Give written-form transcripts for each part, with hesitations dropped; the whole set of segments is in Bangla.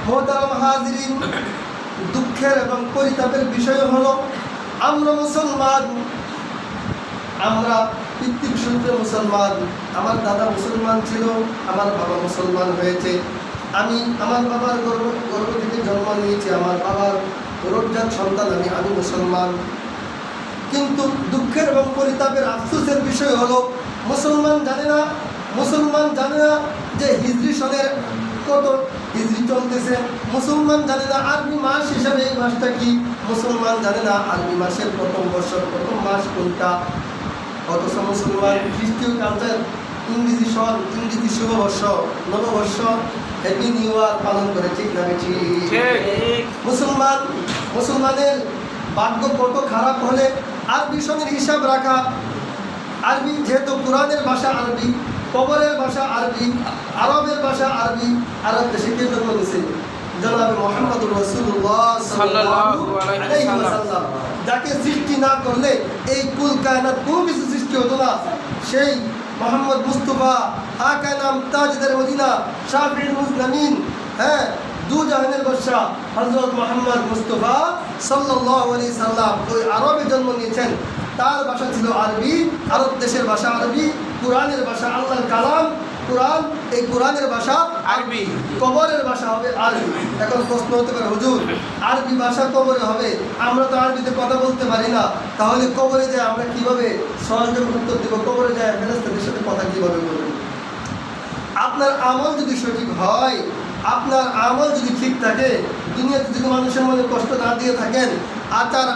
মোহতারাম হাজিরিন, দুঃখের এবং পরিতাপের বিষয় হলো আমরা মুসলমান, আমরা পিতৃসূত্রে মুসলমান। আমার দাদা মুসলমান ছিল, আমার বাবা মুসলমান হয়েছে। আমি আমার বাবার গর্ভ থেকে জন্ম নিয়েছি, আমার বাবার রোজজাত সন্তান আমি মুসলমান। কিন্তু দুঃখের এবং পরিতাপের আফসোসের বিষয় হলো মুসলমান জানে না যে হিজরি সনের কত হিজরি চলতেছে। মুসলমান জানে না আরবি মাস হিসাবে এই মাসটা কি। মুসলমান জানে না আরবি মাসের প্রথম বর্ষ প্রথম মাস কোনটা। অথচ মুসলমান খ্রিস্টীয় কালচার, ইংরেজি সন, ইংরেজি শুভবর্ষ, নববর্ষ, হ্যাপি নিউ ইয়ার পালন করে, ঠিক না ঠিক? মুসলমানের ভাগ্য কত খারাপ হলে আরবি সনের হিসাব রাখা। আরবি যেহেতু কোরআনের ভাষা আরবি, কবরের ভাষা আরবি, আরবের ভাষা আরবি। আরব দেশে কে জন্ম নিয়েছে? জনাবে মুহাম্মদুর রাসূলুল্লাহ সাল্লাল্লাহু আলাইহি ওয়াসাল্লাম, যাকে সৃষ্টি না করলে এই কুল কায়নাত কোনো কিছু সৃষ্টি হতো না। সেই মোহাম্মদ মুস্তাফা, আকা নাম তাজদার মদিনা, শাফিউল মুসলিমিন, দু জাহানের বাদশা হযরত মুহাম্মদ মুস্তাফা সাল্লাল্লাহু আলাইহি সাল্লাম ওই আরবে জন্ম নিয়েছেন। তার ভাষা ছিল আরবি, আরব দেশের ভাষা আরবি, কোরআনের ভাষা আল্লাহর কালাম কোরআন, এই কোরআনের ভাষা আরবি, কবরের ভাষা হবে আরবি। এখন প্রশ্ন হতে পারে, হুজুর আরবি ভাষা কবরে হবে, আমরা তো আরবিতে কথা বলতে পারি না, তাহলে কবরে যায় আমরা কিভাবে সহজে উত্তর দেব? কবরে যায় ফেরেশতাদের সাথে কথা কিভাবে বলবেন? আপনার আমল যদি সঠিক হয়, আপনার আমল যদি ঠিক থাকে, দুনিয়াতে যদি মানুষের মনে কষ্ট না দিয়ে থাকেন,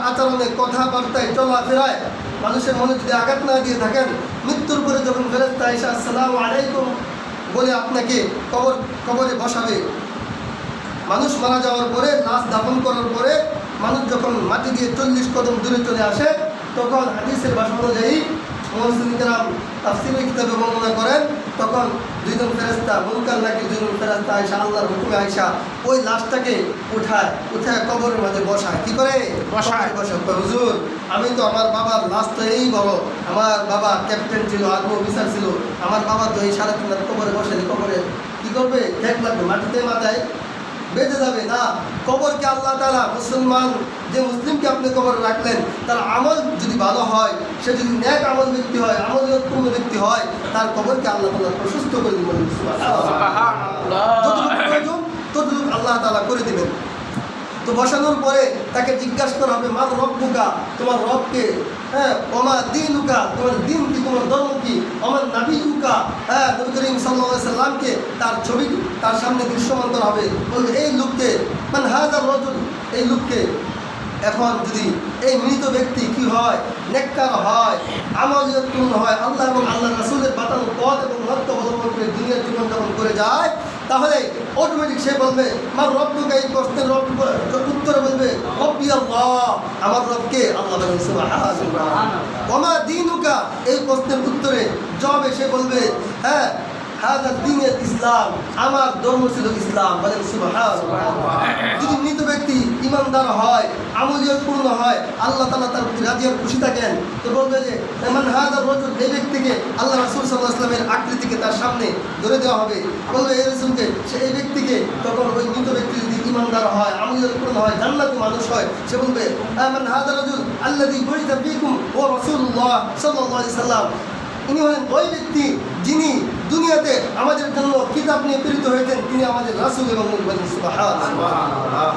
আচরণে কথাবার্তায় চলাফেরায় মানুষের মনে যদি আঘাত না দিয়ে থাকেন, মৃত্যুর পরে যখন ফেরেশতা এসে আসসালামু আলাইকুম বলে আপনাকে কবরে বসাবে, মানুষ মারা যাওয়ার পরে, লাশ দাফন করার পরে মানুষ যখন মাটি দিয়ে 40 কদম দূরে চলে আসে, তখন হাদিসের ভাষা অনুযায়ী মুফাসসিরিন কেরাম তাফসীরের কিতাবে বর্ণনা করেন, তখন দুইজন ফেরেশতা, মুনকার নাকির দুইজন ফেরেশতা আয়েশা, আল্লাহর হুকুমে আয়েশা ওই লাশটাকে উঠায় কবরের মাঝে বসায়। কি করে? বসায়। হুজুর আমি তো, আমার বাবার লাশ তো এই বড়, আমার বাবা ক্যাপ্টেন ছিল, আর্মি অফিসার ছিল, আমার বাবা তো এই 3.5 রাত কবরে বসেনি, কবরে কি করবে? ঠেক লাগবে, মাটিতে মাথায় বেঁচে যাবে না। কবরকে আল্লাহ তাআলা, মুসলিমকে আপনি কবরে রাখলেন, তার আমল যদি ভালো হয়, সে যদি নেক আমল ব্যক্তি হয়, আমলপূর্ণ ব্যক্তি হয়, তার কবরকে আল্লাহ তাআলা প্রশস্ত করে দিবেন। সুবহানাল্লাহ। যতটুকু প্রয়োজন ততটুকু আল্লাহ তাআলা করে দিবেন। তো বসানোর পরে তাকে জিজ্ঞাসা করা হবে, মান রব্বুকা, তোমার রবকে, ওমা দীনুকা, তোমার দিন কি, তোমার ধর্ম কি, ওমান নাবিয়ুকা, নবী করিম সাল্লাল্লাহু আলাইহি সাল্লামকে তার ছবি তার সামনে দৃশ্যমান করা হবে। বলবে এই লোককে, মান হাযার রাজুল, এই লোককে। এখন যদি এই মৃত ব্যক্তি কি হয়? নেককার হয়, আমলপূর্ণ হয়, আল্লাহ এবং আল্লাহ রাসূলের বাতানো পথ এবং লক্ষ্য অবলম্বন করে দুনিয়ার জীবনযাপন করে যায়, তাহলে অটোমেটিক সে বলবে, আমার রব্বুকে, এই প্রশ্নের উত্তরে বলবে রব্বি আল্লাহ, আমার রবকে আল্লাহ বলেন সুবহানাল্লাহ। ওমা দীনুকা, এই প্রশ্নের উত্তরে জবাবে সে বলবে হাযা দ্বীনুল ইসলাম, আমার ধর্ম ছিল ইসলাম। বলেন সুবহানাল্লাহ। যদি মৃত ব্যক্তি ইমানদার হয়, আমলিয়তপূর্ণ হয়, আল্লাহ তাআলা তার প্রতি রাজি আর খুশি থাকেন, তো বলবে যে মান হাযা রাজুল, এই ব্যক্তিকে আল্লাহ রাসূল সাল্লাল্লাহু আলাইহি ওয়াসাল্লামের আকৃতিকে তার সামনে ধরে দেওয়া হবে। বলবে এই রাসূলকে, সে এই ব্যক্তিকে, তখন ওই মৃত ব্যক্তি যদি ইমানদার হয়, আমলিয়তপূর্ণ হয়, জান্নাতি মানুষ হয়, সে বলবে মান হাযা রাজুল আল্লাযী বুইসা ফীকুম ওয়া রাসূলুল্লাহ সাল্লাল্লাহু আলাইহি ওয়াসাল্লাম, ইনি হলেন ওই ব্যক্তি যিনি দুনিয়াতে আমাদের জন্য কিতাব নিয়ে প্রেরিত হয়েছেন, তিনি আমাদের রাসূল এবং সুবহানাল্লাহ।